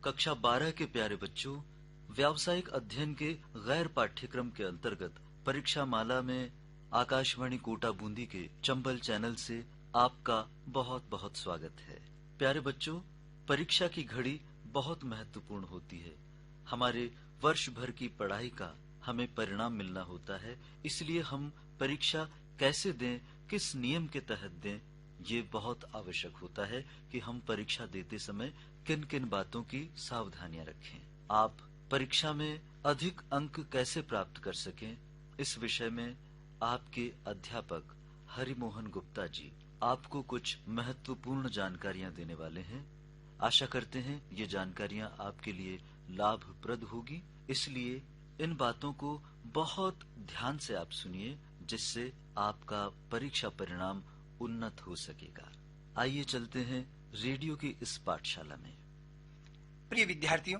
कक्षा 12 के प्यारे बच्चों, व्यावसायिक अध्ययन के गैर पाठ्यक्रम के अंतर्गत परीक्षा माला में आकाशवाणी कोटा बूंदी के चंबल चैनल से आपका बहुत बहुत स्वागत है। प्यारे बच्चों, परीक्षा की घड़ी बहुत महत्वपूर्ण होती है। हमारे वर्ष भर की पढ़ाई का हमें परिणाम मिलना होता है, इसलिए हम परीक्षा कैसे दें, किस नियम के तहत दें, ये बहुत आवश्यक होता है कि हम परीक्षा देते समय किन किन बातों की सावधानियां रखें। आप परीक्षा में अधिक अंक कैसे प्राप्त कर सकें, इस विषय में आपके अध्यापक हरिमोहन गुप्ता जी आपको कुछ महत्वपूर्ण जानकारियां देने वाले हैं। आशा करते हैं ये जानकारियां आपके लिए लाभप्रद होगी, इसलिए इन बातों को बहुत ध्यान से आप सुनिए, जिससे आपका परीक्षा परिणाम उन्नत हो सकेगा। आइए चलते हैं रेडियो की इस पाठशाला में। प्रिय विद्यार्थियों,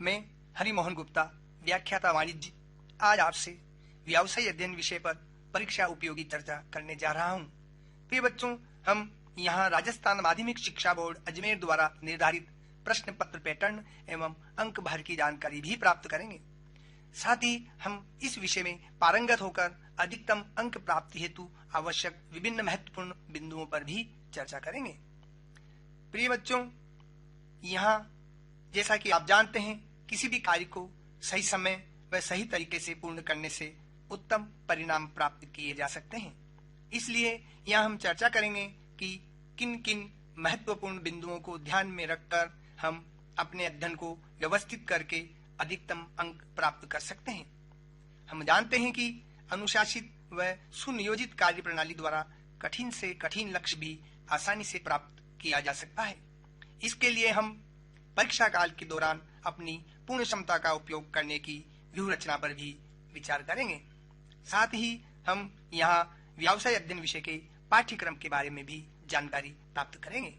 मैं हरिमोहन गुप्ता, व्याख्याता वाणिज्य, आज आपसे व्यवसाय अध्ययन विषय पर परीक्षा उपयोगी चर्चा करने जा रहा हूं। प्रिय बच्चों, हम यहाँ राजस्थान माध्यमिक शिक्षा बोर्ड अजमेर द्वारा निर्धारित प्रश्न पत्र पैटर्न एवं अंक भर की जानकारी भी प्राप्त करेंगे। साथ ही हम इस विषय में पारंगत होकर अधिकतम अंक प्राप्ति हेतु आवश्यक विभिन्न महत्वपूर्ण बिंदुओं पर भी चर्चा करेंगे। प्रिय बच्चों, यहाँ जैसा कि आप जानते हैं, किसी भी कार्य को सही समय व सही तरीके से पूर्ण करने से उत्तम परिणाम प्राप्त किए जा सकते हैं। इसलिए यहाँ हम चर्चा करेंगे कि किन किन महत्वपूर्ण बिंदुओं को ध्यान में रखकर हम अपने अध्ययन को व्यवस्थित करके अधिकतम अंक प्राप्त कर सकते हैं। हम जानते हैं कि अनुशासित व सुनियोजित कार्य प्रणाली द्वारा कठिन से कठिन लक्ष्य भी आसानी से प्राप्त किया जा सकता है। इसके लिए हम परीक्षा काल के दौरान अपनी पूर्ण क्षमता का उपयोग करने की व्यूह रचना पर भी विचार करेंगे। साथ ही हम यहाँ व्यवसाय अध्ययन विषय के पाठ्यक्रम के बारे में भी जानकारी प्राप्त करेंगे।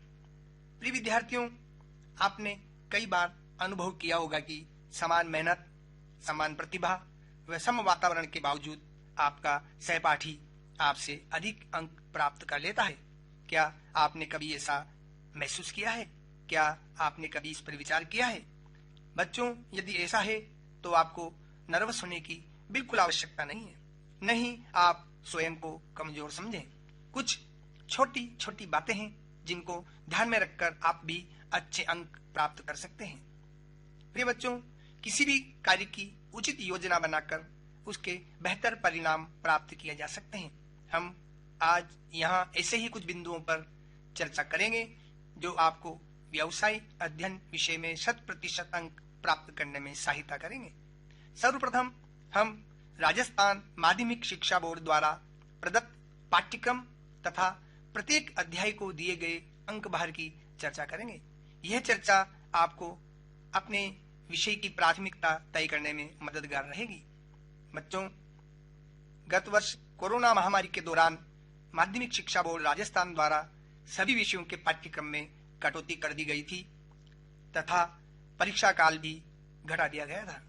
प्रिय विद्यार्थियों, आपने कई बार अनुभव किया होगा कि समान मेहनत, समान प्रतिभा व सम वातावरण के बावजूद आपका सहपाठी आपसे अधिक अंक प्राप्त कर लेता है। क्या आपने कभी ऐसा महसूस किया है? क्या आपने कभी इस पर विचार किया है? बच्चों, यदि ऐसा है तो आपको नर्वस होने की बिल्कुल आवश्यकता नहीं है। नहीं, आप स्वयं को कमजोर समझें। कुछ छोटी छोटी बातें हैं जिनको ध्यान में रखकर आप भी अच्छे अंक प्राप्त कर सकते हैं। प्रिय बच्चों, किसी भी कार्य की उचित योजना बनाकर उसके बेहतर परिणाम प्राप्त किए जा सकते हैं। हम आज यहाँ ऐसे ही कुछ बिंदुओं पर चर्चा करेंगे जो आपको व्यवसाय अध्ययन विषय में 100% अंक प्राप्त करने में सहायता करेंगे। सर्वप्रथम हम राजस्थान माध्यमिक शिक्षा बोर्ड द्वारा प्रदत्त पाठ्यक्रम तथा प्रत्येक अध्याय को दिए गए अंक भार की चर्चा करेंगे। यह चर्चा आपको अपने विषय की प्राथमिकता तय करने में मददगार रहेगी। बच्चों, गत वर्ष कोरोना महामारी के दौरान माध्यमिक शिक्षा बोर्ड राजस्थान द्वारा सभी विषयों के पाठ्यक्रम में कटौती कर दी गई थी तथा परीक्षा काल भी घटा दिया गया था।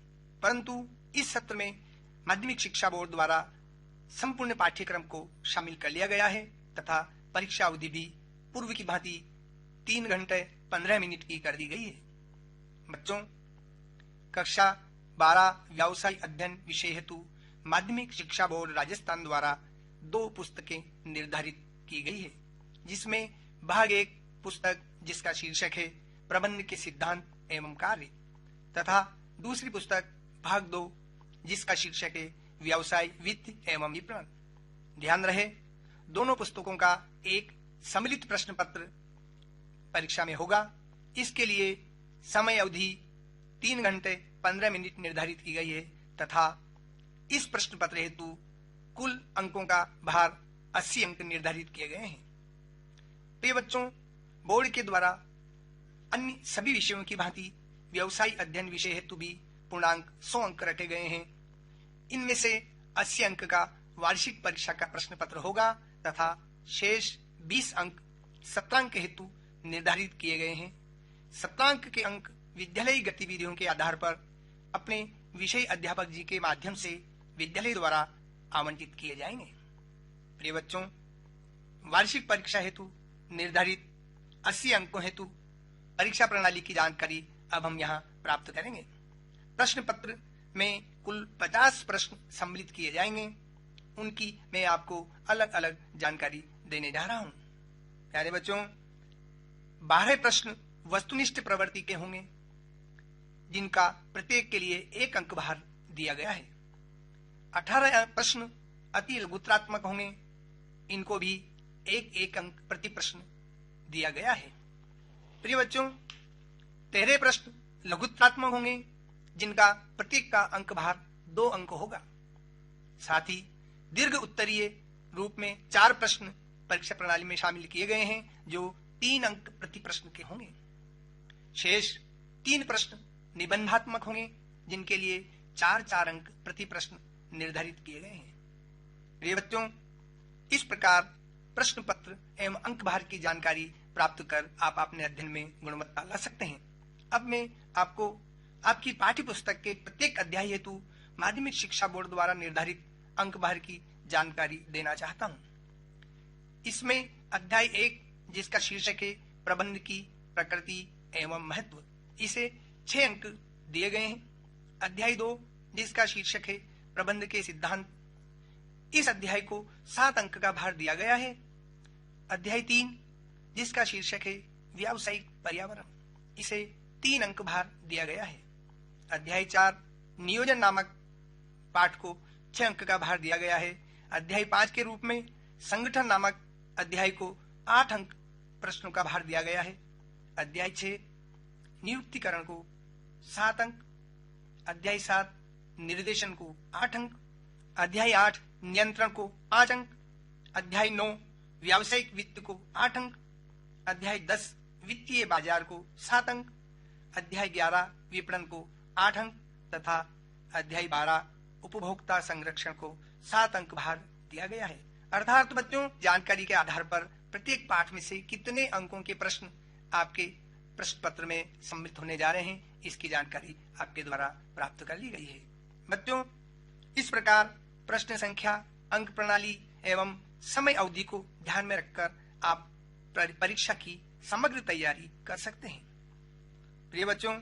परंतु इस सत्र में माध्यमिक शिक्षा बोर्ड द्वारा संपूर्ण पाठ्यक्रम को शामिल कर लिया गया है तथा परीक्षा अवधि भी पूर्व की भांति 3 घंटे 15 मिनट की कर दी गई है। बच्चों, कक्षा 12 व्यवसाय अध्ययन विषय हेतु माध्यमिक शिक्षा बोर्ड राजस्थान द्वारा 2 पुस्तकें निर्धारित की गई है, जिसमें भाग 1 पुस्तक जिसका शीर्षक है प्रबंधन के सिद्धांत एवं कार्य तथा दूसरी पुस्तक भाग 2 जिसका शीर्षक है व्यवसाय वित्त एवं विपणन। ध्यान रहे, दोनों पुस्तकों का एक सम्मिलित प्रश्न पत्र परीक्षा में होगा। इसके लिए समय अवधि 3 घंटे 15 मिनट निर्धारित की गई है तथा इस प्रश्न पत्र हेतु कुल अंकों का भार 80 अंक निर्धारित किए गए हैं। प्रिय बच्चों, बोर्ड के द्वारा अन्य सभी विषयों की भांति व्यवसाय अध्ययन विषय हेतु भी पूर्णांक 100 अंक रखे गए हैं। इनमें से 80 अंक का वार्षिक परीक्षा का प्रश्न पत्र होगा तथा शेष 20 अंक सत्रांक हेतु निर्धारित किए गए हैं। सत्रांक के अंक विद्यालयी गतिविधियों के आधार पर अपने विषय अध्यापक जी के माध्यम से विद्यालय द्वारा आवंटित किए जाएंगे। प्रिय बच्चों, वार्षिक परीक्षा हेतु निर्धारित 80 अंकों हेतु परीक्षा प्रणाली की जानकारी अब हम यहाँ प्राप्त करेंगे। प्रश्न पत्र में कुल 50 प्रश्न सम्मिलित किए जाएंगे। उनकी मैं आपको अलग अलग जानकारी देने जा रहा हूं। प्यारे बच्चों, 12 प्रश्न वस्तुनिष्ठ प्रवृत्ति के होंगे, जिनका प्रत्येक के लिए 1 अंक भार दिया गया है। 18 प्रश्न अति लघुत्रात्मक होंगे, इनको भी 1 अंक प्रति प्रश्न दिया गया है। प्रिय बच्चों, 13 प्रश्न लघुत्रात्मक होंगे, जिनका प्रत्येक का अंक भार 2 अंक होगा। साथ ही दीर्घ उत्तरीय रूप में 4 प्रश्न परीक्षा प्रणाली में शामिल किए गए हैं, जो 3 अंक प्रति प्रश्न के होंगे। शेष 3 प्रश्न निबंधात्मक होंगे, जिनके लिए 4-4 अंक प्रति प्रश्न निर्धारित किए गए हैं। प्रिय बच्चों, इस प्रकार प्रश्न पत्र एवं अंक भार की जानकारी प्राप्त कर आप अपने अध्ययन में गुणवत्ता ला सकते हैं। अब मैं आपको आपकी पाठ्य पुस्तक के प्रत्येक अध्याय हेतु माध्यमिक शिक्षा बोर्ड द्वारा निर्धारित अंक भार की जानकारी देना चाहता हूं। इसमें अध्याय 1, जिसका शीर्षक है प्रबंध की प्रकृति एवं महत्व, इसे 6 अंक दिए गए हैं। अध्याय 2, जिसका शीर्षक है प्रबंध के सिद्धांत, इस अध्याय को 7 अंक का भार दिया गया है। अध्याय 3, जिसका शीर्षक है व्यावसायिक पर्यावरण, इसे 3 अंक भार दिया गया है। अध्याय 4 नियोजन नामक पाठ को 6 अंक का भार दिया गया है। अध्याय 5 के रूप में संगठन नामक अध्याय को 8 अंक प्रश्नों का भार दिया गया है। अध्याय 6 नियुक्तिकरण को 7 अंक, अध्याय 7 निर्देशन को 8 अंक, अध्याय 8 नियंत्रण को 5 अंक, अध्याय 9 व्यावसायिक वित्त को 8 अंक, अध्याय 10 वित्तीय बाजार को 7 अंक, अध्याय 11 विपणन को 8 अंक तथा अध्याय 12 उपभोक्ता संरक्षण को 7 अंक भार दिया गया है। अर्थात बच्चों, जानकारी के आधार पर प्रत्येक पाठ में से कितने अंकों के प्रश्न आपके प्रश्न पत्र में सम्मिलित होने जा रहे हैं, इसकी जानकारी आपके द्वारा प्राप्त कर ली गई है। बच्चों, इस प्रकार प्रश्न संख्या, अंक प्रणाली एवं समय अवधि को ध्यान में रखकर आप परीक्षा की समग्र तैयारी कर सकते हैं। प्रिय बच्चों,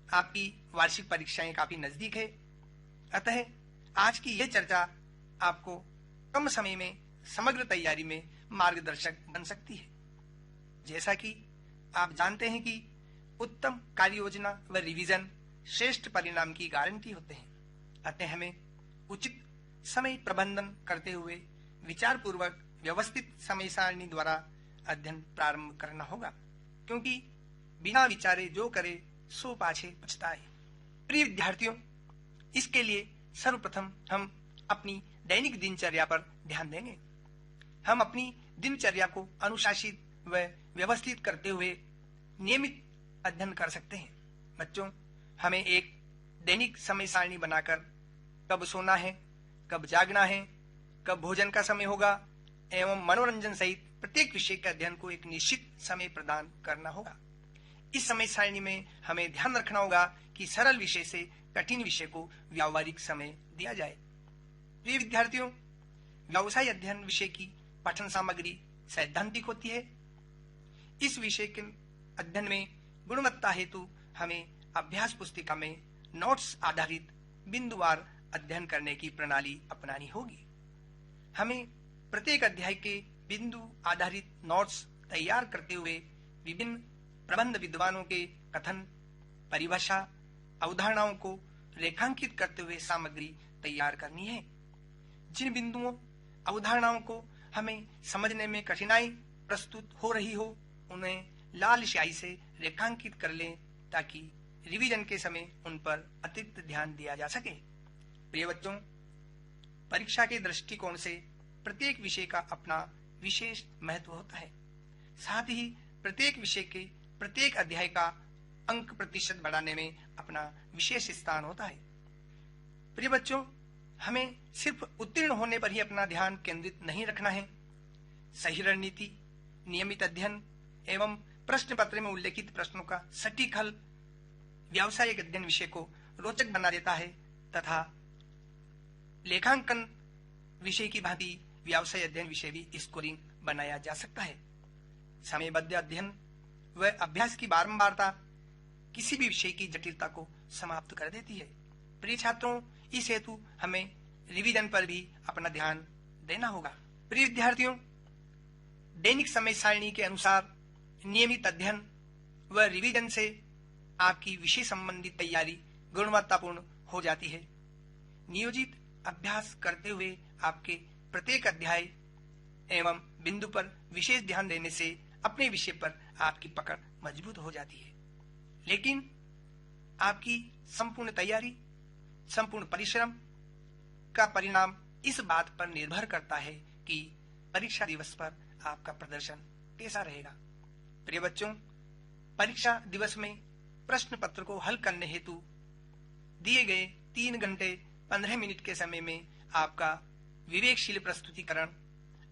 आपकी वार्षिक परीक्षाएं काफी नजदीक है, अतः आज की यह चर्चा आपको कम समय में समग्र तैयारी में मार्गदर्शक बन सकती है। जैसा कि आप जानते हैं कि उत्तम कार्य योजना व रिवीजन श्रेष्ठ परिणाम की गारंटी होते हैं, अतः हमें उचित समय प्रबंधन करते हुए विचार पूर्वक व्यवस्थित समय सारणी द्वारा अध्ययन प्रारंभ करना होगा, क्योंकि बिना विचारे जो करे सो पाछे पछताए। प्रिय विद्यार्थियों, इसके लिए सर्वप्रथम हम अपनी दैनिक दिनचर्या पर ध्यान देंगे। हम अपनी दिनचर्या को अनुशासित व व्यवस्थित करते हुए नियमित अध्ययन कर सकते हैं। बच्चों, हमें एक दैनिक समय सारणी बनाकर कब सोना है, कब जागना है, कब भोजन का समय होगा एवं मनोरंजन सहित प्रत्येक विषय के अध्ययन को एक निश्चित समय प्रदान करना होगा। इस समय सारणी में हमें ध्यान रखना होगा कि सरल विषय से कठिन विषय को व्यावहारिक समय दिया जाए। प्रिय विद्यार्थियों, व्यवसाय अध्ययन विषय की पठन सामग्री सैद्धांतिक होती है। इस विषय के अध्ययन में गुणवत्ता हेतु हमें अभ्यास पुस्तिका में नोट्स आधारित बिंदुवार अध्ययन करने की प्रणाली अपनानी होगी। हमें प्रत्येक अध्याय के बिंदु आधारित नोट्स तैयार करते हुए विभिन्न प्रबंध विद्वानों के कथन, परिभाषा, अवधारणाओं को रेखांकित करते हुए सामग्री तैयार करनी है। जिन बिंदुओं, अवधारणाओं को हमें समझने में कठिनाई प्रस्तुत हो रही हो, उन्हें लाल स्याही से रेखांकित कर लें ताकि रिवीजन के समय उन पर अतिरिक्त ध्यान दिया जा सके। प्रिय बच्चों, परीक्षा के दृष्टिकोण से प्रत्येक विषय का अपना विशेष महत्व होता है। साथ ही प्रत्येक विषय के प्रत्येक अध्याय का अंक प्रतिशत बढ़ाने में अपना विशेष स्थान होता है। प्रिय बच्चों, हमें सिर्फ उत्तीर्ण होने पर ही अपना ध्यान केंद्रित नहीं रखना है। सही रणनीति, नियमित अध्ययन एवं प्रश्न पत्र में उल्लेखित प्रश्नों का सटीक हल व्यावसायिक अध्ययन विषय को रोचक बना देता है तथा लेखांकन विषय की भांति व्यवसाय अध्ययन विषय भी स्कोरिंग बनाया जा सकता है। समयबद्ध अध्ययन व अभ्यास की बारंबारता किसी भी विषय की जटिलता को समाप्त कर देती है। प्रिय छात्रों, इस हेतु हमें रिवीजन पर भी अपना ध्यान देना होगा। प्रिय विद्यार्थियों, दैनिक समय सारणी के अनुसार नियमित अध्ययन व रिवीजन से आपकी विषय संबंधी तैयारी गुणवत्तापूर्ण हो जाती है। नियोजित अभ्यास करते हुए आपके प्रत्येक अध्याय एवं बिंदु पर विशेष ध्यान देने से अपने विषय पर आपकी पकड़ मजबूत हो जाती है। लेकिन आपकी संपूर्ण तैयारी, संपूर्ण परिश्रम का परिणाम इस बात पर निर्भर करता है कि परीक्षा दिवस पर आपका प्रदर्शन कैसा रहेगा। प्रिय बच्चों, परीक्षा दिवस में प्रश्न पत्र को हल करने हेतु दिए गए 3 घंटे 15 मिनट के समय में आपका विवेकशील प्रस्तुतिकरण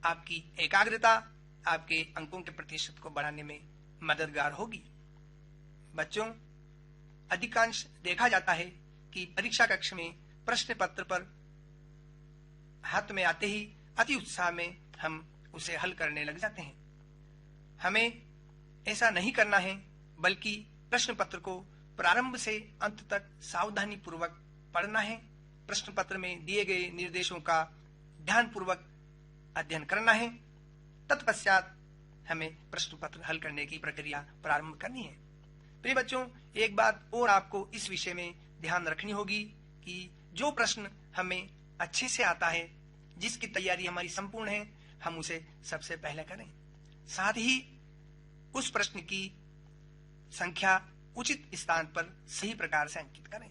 आपकी एकाग्रता, आपके अंकों के प्रतिशत को बढ़ाने में मददगार होगी। बच्चों, अधिकांश देखा जाता है कि परीक्षा कक्ष में प्रश्न पत्र पर हाथ में आते ही अति उत्साह में हम उसे हल करने लग जाते हैं। हमें ऐसा नहीं करना है, बल्कि प्रश्न पत्र को प्रारंभ से अंत तक सावधानी पूर्वक पढ़ना है। प्रश्न पत्र में दिए गए निर्देशों का ध्यानपूर्वक अध्ययन करना है। तत्पश्चात हमें प्रश्न पत्र हल करने की प्रक्रिया प्रारंभ करनी है। प्रिय बच्चों, एक बात और आपको इस विषय में ध्यान रखनी होगी कि जो प्रश्न हमें अच्छे से आता है, जिसकी तैयारी हमारी संपूर्ण है, हम उसे सबसे पहले करें। साथ ही उस प्रश्न की संख्या उचित स्थान पर सही प्रकार से अंकित करें।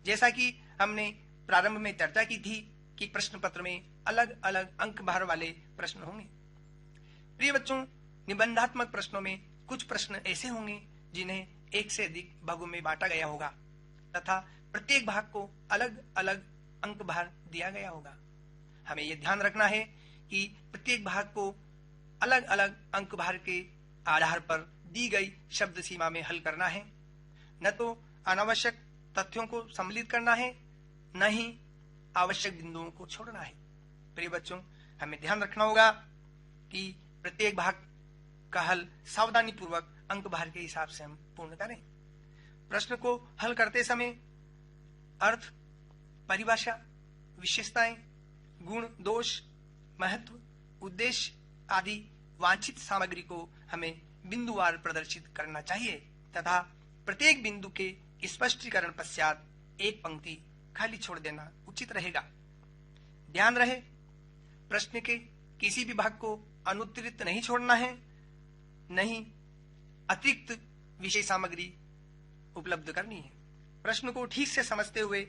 जैसा कि हमने प्रारंभ में चर्चा की थी कि प्रश्न पत्र में अलग अलग अंक भार वाले प्रश्न होंगे। प्रिय बच्चों, निबंधात्मक प्रश्नों में कुछ प्रश्न ऐसे होंगे जिन्हें एक से अधिक भागों में बांटा गया होगा तथा प्रत्येक भाग को अलग अलग अंक भार दिया गया होगा। हमें यह ध्यान रखना है कि प्रत्येक भाग को अलग अलग अंक भार के आधार पर दी गई शब्द सीमा में हल करना है। न तो अनावश्यक तथ्यों को सम्मिलित करना है, न ही आवश्यक बिंदुओं को छोड़ना है। प्रिय बच्चों, हमें ध्यान रखना होगा कि प्रत्येक भाग का हल सावधानी पूर्वक अंक भार के हिसाब से हम पूर्ण करें। प्रश्न को हल करते समय अर्थ, परिभाषा, विशेषताएं, गुण, दोष, महत्व, उद्देश्य आदि वांछित सामग्री को हमें बिंदुवार प्रदर्शित करना चाहिए तथा प्रत्येक बिंदु के स्पष्टीकरण पश्चात एक पंक्ति खाली छोड़ देना उचित रहेगा। ध्यान रहे, प्रश्न के किसी भी भाग को अनुत्तरित नहीं छोड़ना है, नहीं अतिरिक्त विषय सामग्री उपलब्ध करनी है। प्रश्न को ठीक से समझते हुए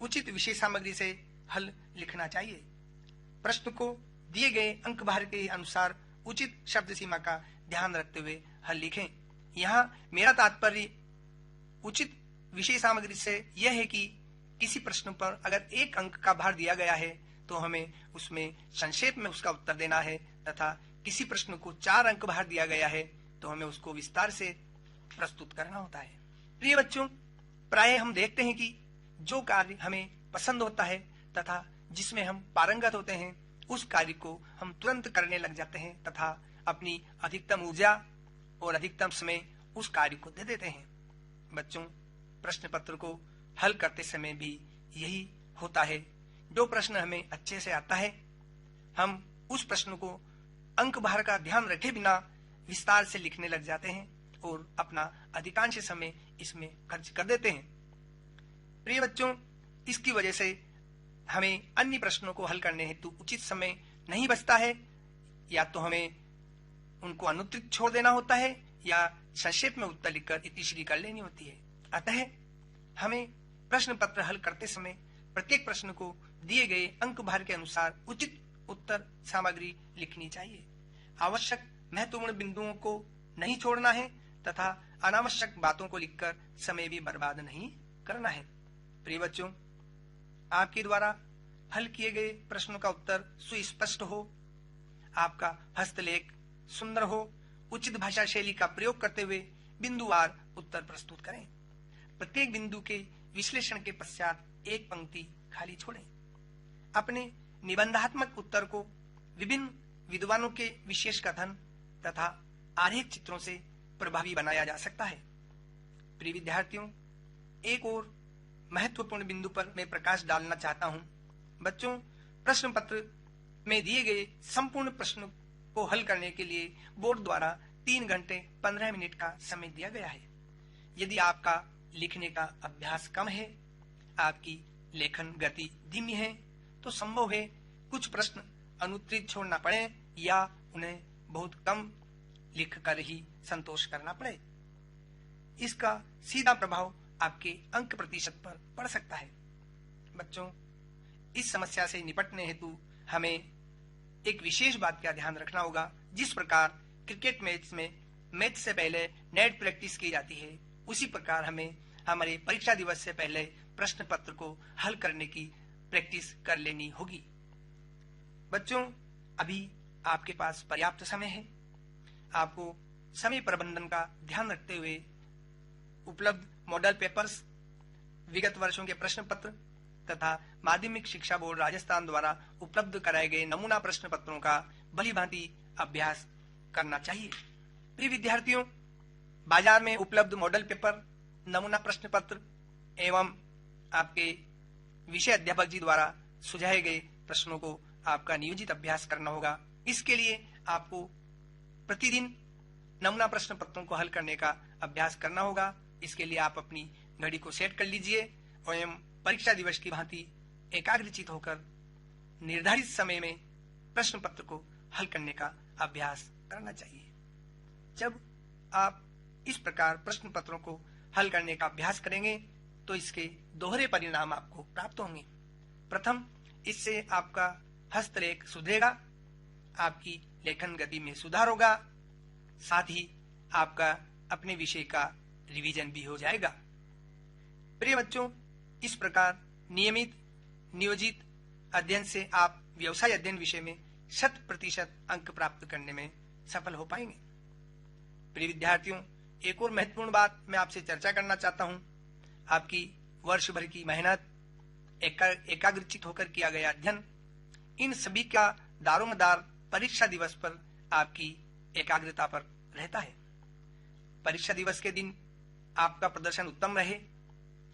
उचित विषय सामग्री से हल लिखना चाहिए। प्रश्न को दिए गए अंक भार के अनुसार उचित शब्द सीमा का ध्यान रखते हुए हल लिखें। यहाँ मेरा तात्पर्य उचित विषय सामग्री से यह है कि किसी प्रश्न पर अगर 1 अंक का भार दिया गया है तो हमें उसमें संक्षेप में उसका उत्तर देना है तथा किसी प्रश्न को 4 अंक भार दिया गया है तो हमें उसको विस्तार से प्रस्तुत करना होता है। प्रिय बच्चों, प्राय हम देखते हैं कि जो कार्य हमें पसंद होता है तथा जिसमें हम पारंगत होते हैं, उस कार्य को हम तुरंत करने लग जाते हैं तथा अपनी अधिकतम ऊर्जा और अधिकतम समय उस कार्य को दे देते हैं। बच्चों, प्रश्न पत्र को हल करते समय भी यही होता है। जो प्रश्न हमें अच्छे से आता है, हम उस प्रश्न को अंक भार का ध्यान रखे बिना विस्तार से लिखने लग जाते हैं और अपना अधिकांश समय इसमें खर्च कर देते हैं। प्रिय बच्चों, इसकी वजह से हमें अन्य प्रश्नों को हल करने हेतु उचित समय नहीं बचता है। या तो हमें उनको अनुत्तरित छोड़ देना होता है या संक्षेप में उत्तर लिखकर इतिश्री कर लेनी होती है। अतः हमें प्रश्न पत्र हल करते समय प्रत्येक प्रश्न को दिए गए अंक भार के अनुसार उचित उत्तर सामग्री लिखनी चाहिए। आवश्यक महत्वपूर्ण बिंदुओं को नहीं छोड़ना है तथा अनावश्यक बातों को लिखकर समय भी बर्बाद नहीं करना है। प्रिय बच्चों, आपके द्वारा हल किए गए प्रश्नों का उत्तर सुस्पष्ट हो, आपका हस्तलेख सुंदर हो, उचित भाषा शैली का प्रयोग करते हुए बिंदुवार उत्तर प्रस्तुत करें। प्रत्येक बिंदु के विश्लेषण के पश्चात एक पंक्ति खाली छोड़ें। अपने निबंधात्मक उत्तर को विभिन्न विद्वानों के विशेष कथन तथा आरेख चित्रों से प्रभावी बनाया जा सकता है। प्रिय विद्यार्थियों, एक और महत्वपूर्ण बिंदु पर मैं प्रकाश डालना चाहता हूं। बच्चों, प्रश्न पत्र में दिए गए संपूर्ण प्रश्नों को हल करने के लिए बोर्ड द्वारा 3 घंटे 15 मिनट का समय दिया गया है। यदि आपका लिखने का अभ्यास कम है, आपकी लेखन गति धीमी है, तो संभव है कुछ प्रश्न अनुत्तरित छोड़ना पड़े या उन्हें बहुत कम लिखकर ही संतोष करना पड़े। इसका सीधा प्रभाव आपके अंक प्रतिशत पर पड़ सकता है। बच्चों, इस समस्या से निपटने हेतु हमें एक विशेष बात का ध्यान रखना होगा। जिस प्रकार क्रिकेट मैच में मैच से पहले नेट प्रैक्टिस की जाती है, उसी प्रकार हमें हमारे परीक्षा दिवस से पहले प्रश्न पत्र को हल करने की प्रैक्टिस कर लेनी होगी। बच्चों, अभी आपके पास पर्याप्त समय है। आपको समय प्रबंधन का ध्यान रखते हुए उपलब्ध मॉडल पेपर्स, विगत वर्षों के प्रश्न पत्र तथा माध्यमिक शिक्षा बोर्ड राजस्थान द्वारा उपलब्ध कराए गए नमूना प्रश्न पत्रों का भली भांति अभ्यास करना चाहिए। प्रिय विद्यार्थियों, बाजार में उपलब्ध मॉडल पेपर, नमूना प्रश्न पत्र एवं आपके विषय अध्यापक जी द्वारा सुझाए गए प्रश्नों को आपका नियोजित अभ्यास करना होगा। इसके लिए आपको प्रतिदिन नमूना प्रश्न पत्रों को हल करने का अभ्यास करना होगा। इसके लिए आप अपनी घड़ी को सेट कर लीजिए एवं परीक्षा दिवस की भांति एकाग्रचित होकर निर्धारित समय में प्रश्न पत्र को हल करने का अभ्यास करना चाहिए। जब आप इस प्रकार प्रश्न पत्रों को हल करने का अभ्यास करेंगे तो इसके दोहरे परिणाम आपको प्राप्त होंगे। प्रथम, इससे आपका हस्तलेख सुधरेगा, आपकी लेखन गति में सुधार होगा, साथ ही आपका अपने विषय का रिवीजन भी हो जाएगा। प्रिय बच्चों, इस प्रकार नियमित नियोजित अध्ययन से आप व्यवसाय अध्ययन विषय में 100% अंक प्राप्त करने में सफल हो पाएंगे। प्रिय विद्यार्थियों, एक और महत्वपूर्ण बात मैं आपसे चर्चा करना चाहता हूं। आपकी वर्ष भर की मेहनत, एकाग्रचित होकर किया गया अध्ययन, इन सभी का दारोमदार परीक्षा दिवस पर आपकी एकाग्रता पर रहता है। परीक्षा दिवस के दिन आपका प्रदर्शन उत्तम रहे,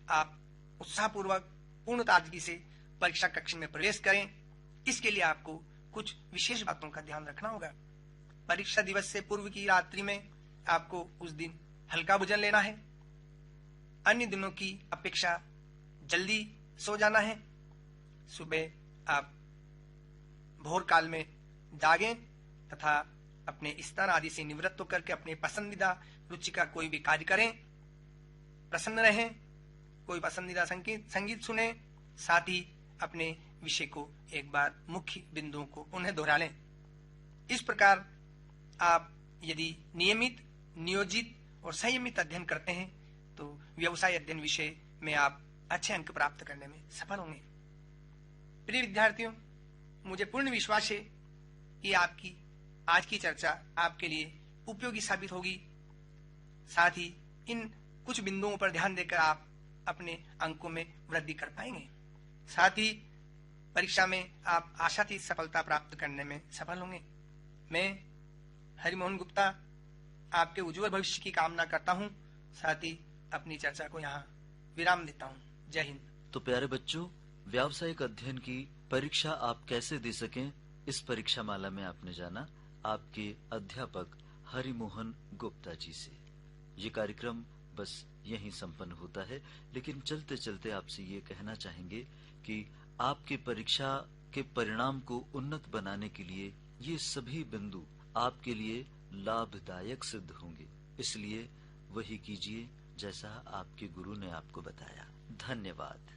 आप उत्साहपूर्वक पूर्ण ताजगी से परीक्षा कक्ष में प्रवेश करें। इसके लिए आपको कुछ विशेष बातों का ध्यान रखना होगा। परीक्षा दिवस से पूर्व की रात्रि में आपको उस दिन हल्का भोजन लेना है। अन्य दिनों की अपेक्षा जल्दी सो जाना है। सुबह आप भोर काल में जागें तथा अपने स्नान आदि से निवृत्त होकर के अपने पसंदीदा रुचि का कोई भी कार्य करें। प्रसन्न रहें, कोई पसंदीदा संगीत सुने, साथ ही अपने विषय को एक बार मुख्य बिंदुओं को उन्हें दोहरा लें। इस प्रकार आप यदि नियमित, नियोजित और संयमित अध्ययन करते हैं तो व्यवसाय अध्ययन विषय में आप अच्छे अंक प्राप्त करने में सफल होंगे। प्रिय विद्यार्थियों, मुझे पूर्ण विश्वास है कि आपकी आज की चर्चा आपके लिए उपयोगी साबित होगी। साथ ही इन कुछ बिंदुओं पर ध्यान देकर आप अपने अंकों में वृद्धि कर पाएंगे। साथ ही परीक्षा में आप आशातीत सफलता प्राप्त करने में सफल होंगे। मैं हरिमोहन गुप्ता आपके उज्जवल भविष्य की कामना करता हूं। साथ ही अपनी चर्चा को यहाँ विराम देता हूं। जय हिंद। तो प्यारे बच्चों, व्यावसायिक अध्ययन की परीक्षा आप कैसे दे सकें, इस परीक्षा माला में आपने जाना आपके अध्यापक हरिमोहन गुप्ता जी से। ये कार्यक्रम बस यहीं संपन्न होता है, लेकिन चलते चलते आपसे ये कहना चाहेंगे कि आपके परीक्षा के परिणाम को उन्नत बनाने के लिए ये सभी बिंदु आपके लिए लाभदायक सिद्ध होंगे। इसलिए वही कीजिए जैसा आपके गुरु ने आपको बताया। धन्यवाद।